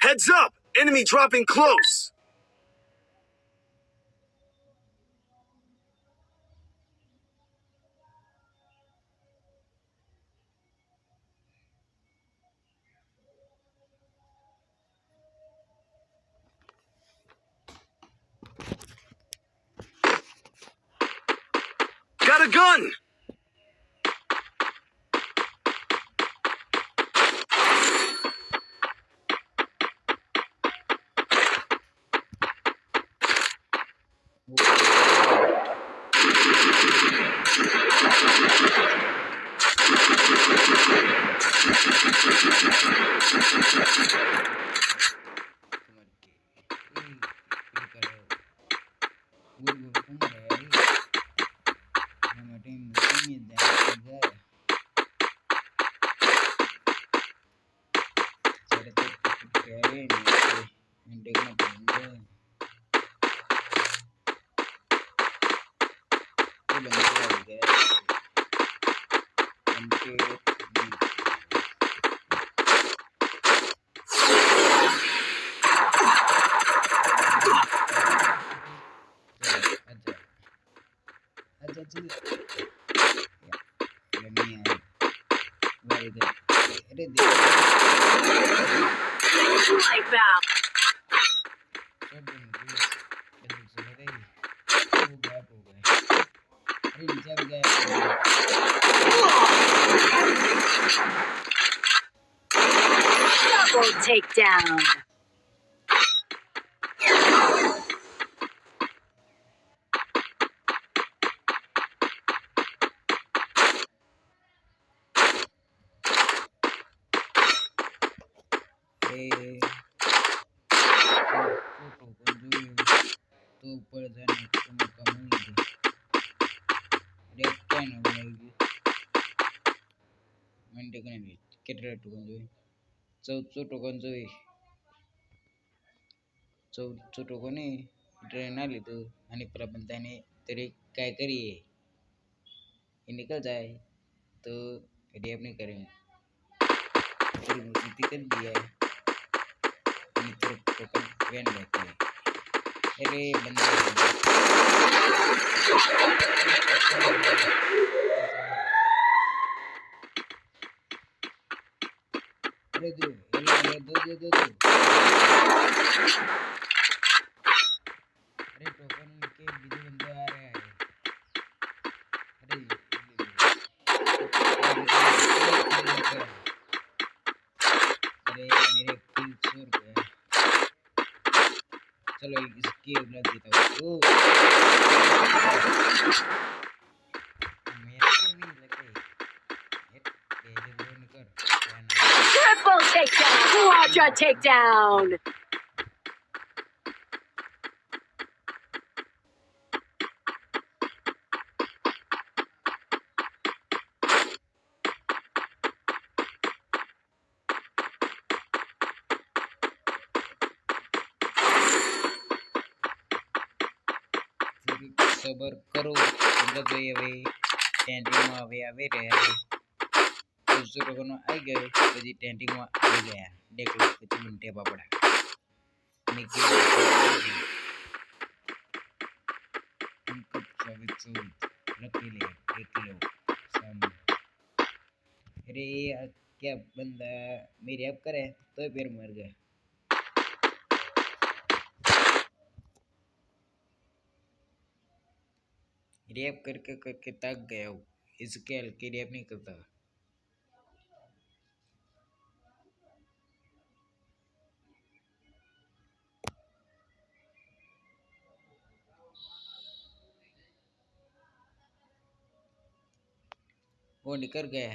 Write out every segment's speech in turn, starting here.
Heads up! Enemy dropping close! Got a gun! Like that. Double takedown. Train ना લીધું અને પેલા બંદાને તરી काय કરીએ એ निकल जाए तो रेप नहीं करेंगे पूरी मुसीबत कर दिया है मित्र टोकन वैन लेके अरे बंदा अरे दो अरे टोकन के बीजू बंदे आ रहे हैं अरे मेरे 300 रुपए चलो इसकी उपलब्ध देता हूँ मेरे को भी लगे पहले वो निकल Triple takedown. Quadra takedown. સબર કરો અંદર જોઈએ હવે ટેન્ટિંગમાં હવે આવી રહ્યા છે 200 ટકાનો આવી ગયો પછી ટેન્ટિંગમાં આવી ગયા દેખ લો પછી મિનિટે બાપડા નિકી रखी ले एक लो सामने अरे यार क्या बंदा मेरी हेल्प करे तो फिर मर गए रेप करके करके तक गया हूँ इसके हल्के रेप नहीं करता वो निकल गया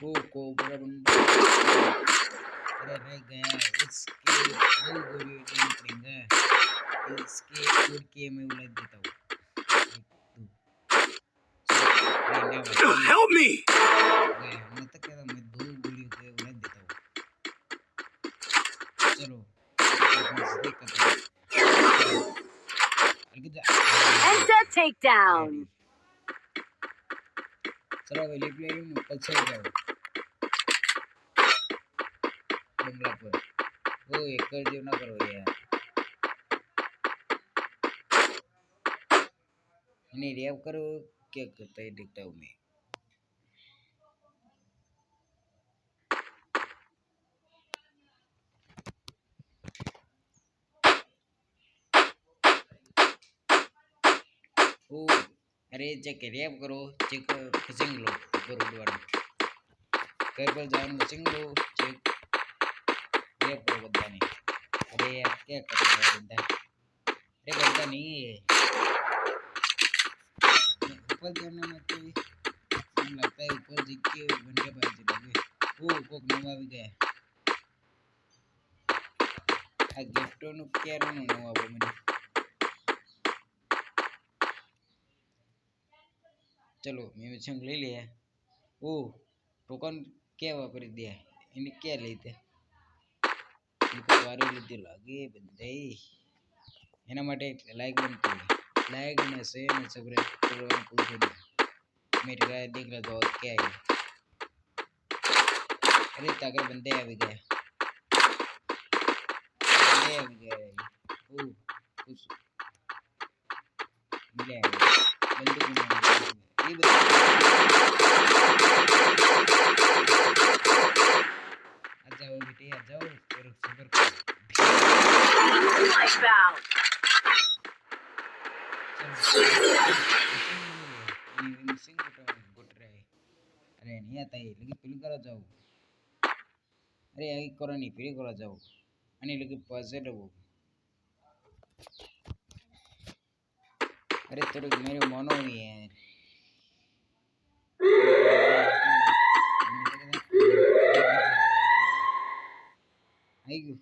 वो कोबरा बंदा अरे रह गया इसके दो गोली नहीं पड़ेंगे इसके उड़ के मैं उलट देता हूँ Help me! मैं तो कहता मैं 2 गोली से उलट देता हूँ चलो Enter takedown. चलो अभी लिप ले इन ऊपर चल जाओ बंगला पर वो एक कर जो ना करो यार नहीं रियाव करो क्या करता है देखता हूँ मैं ओ अरे चेक रियाव करो चेक फिशिंग लो ऊपर उड़वाना कहीं पर जान फिशिंग लो चेक रियाव करो बंदा नहीं अरे यार क्या कर रहा है बंदा अरे बंदा नहीं है ऊपर जाने में तो लगता है ऊपर दिख के घंटे बाद चलेंगे वो कोक नवा भी गया आ गिफ्ट નું ક્યારનું નવા બને चलो मैं संग ले लिया ओ टोकन क्या वापरी दिया इन्हें क्या लेते इनको वारे लेते लागे बंदे એના માટે લાઈક બનતી લાઈક ને શેર ને સબસ્ક્રાઇબ કરવાનું ભૂલશો નહીં मेरे गाय देख लो तो क्या है अरे ताकत बंदे आ भी गए ओ कुछ मिले बंदे को ये आ जाओ बेटे आ जाओ और सबर करो Wipeout. मिसिंग गुट रहा है अरे नहीं आता है लेकिन पिल करा जाओ अरे एक करो नहीं पिल करा जाओ अनि लेकिन पॉजिटिव हो अरे तेरे मेरे मनो ही है आइगो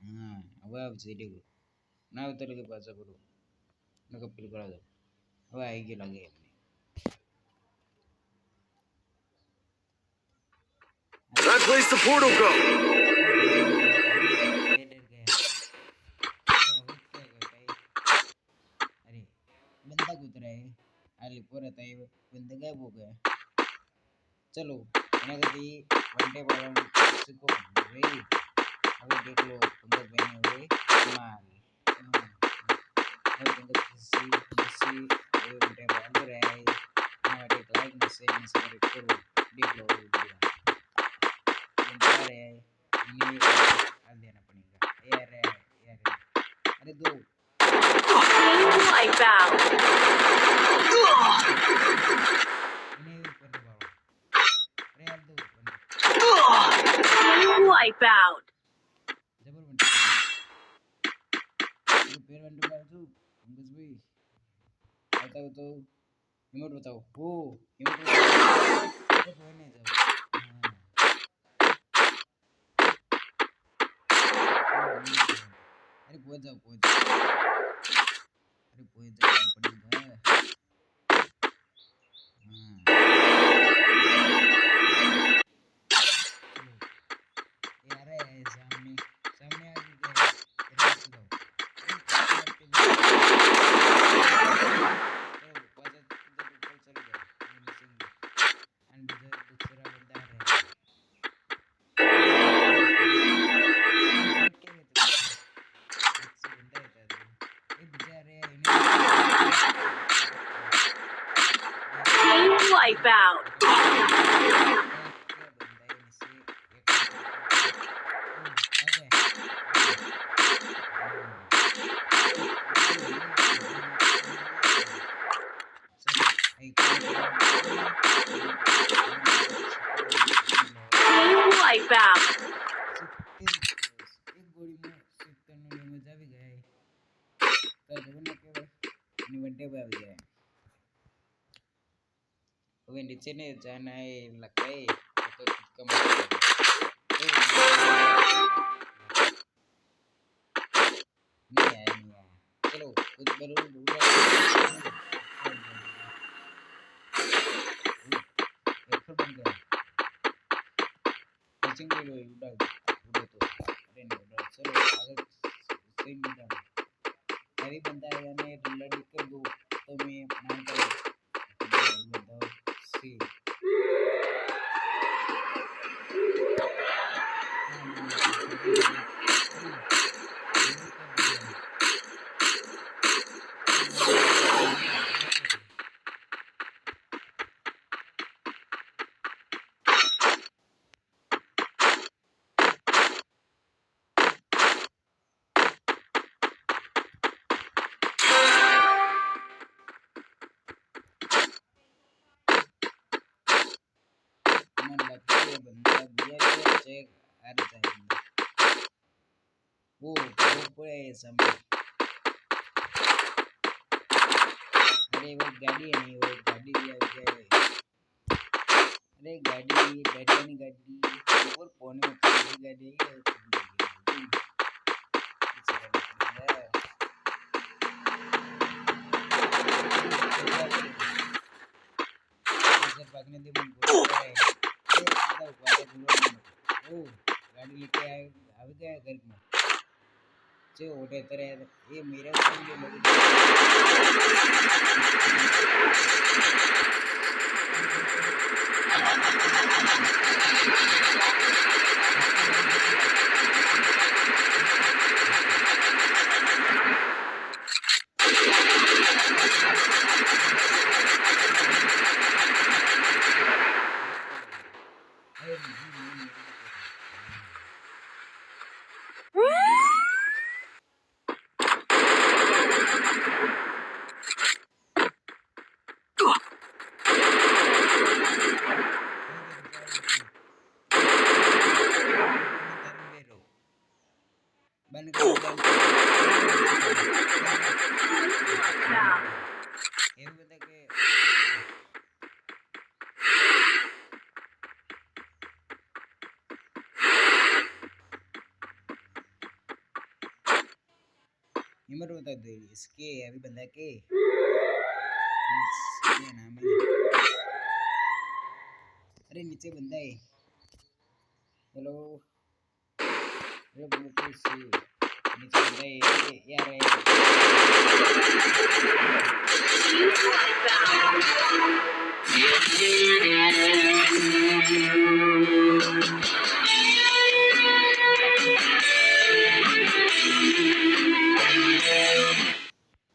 हाँ अब सीढ़ी को ना उतर के पास करो ना कपिल करा जाओ अब आएगी लगे अपने That place the portal go. अरे बंदा गुजरा है आली पूरा था ये बंदा गायब हो गया चलो मैंने कहा वनडे वाला को रे अभी देख लो पंकज भाई ने हुए माल और पंकज किसी किसी ये वनडे वाला रहा है हमारे लाइक में से सब्सक्राइब करो देख लो वीडियो बंदा रहा है इन्हें डाल देना पड़ेगा यार यार अरे दो Wipeout. इन्हें ऊपर दबाओ अरे यार दो बंदे Wipeout. जबर बनते ये पेड़ बनते बाजू पंकज भाई बताओ तो इमोट बताओ हो इमोट बताओ तो पहुंचने जाओ अरे पहुंच जाओ अरे पहुंच जाओ पड़ेगा यार है सामने सामने आ गए इधर से जाओ Wipeout. Wipeout. એક ગોળીમાં 70 નો ડેમેજ આવી ગયા તો ખબર ના કેવાય એની વડે આવી જાય હવે નીચે ને જાના है लगता है तो कम नहीं आया चलो कुछ बरो बन गया कोचिंग ले लो उड़ा उड़ा तो अरे नहीं उड़ा चलो आगे इन बताओ अभी बंदा है यानी लड़ी कर दो तो मैं मानता हूँ बताओ सी मन लगता है बंदा दिया गया चेक आ रहा है बंदा वो पूरा है समय अरे वो गाड़ी है नहीं वो गाड़ी भी आ गया है अरे गाड़ी डरियानी गाड़ी ऊपर पौने में गाड़ी है भागने दे मन बोल रहा है ओ गाड़ी लेके आए आ गया घर में जो ओटे तरह ये मेरा फोन ये लगे बन कर ये बता के नंबर बता दे इसके अभी बंदा के ये नाम है अरे नीचे बंदा है हेलो अरे बिल्कुल से नीचे बंदा है यार You are found.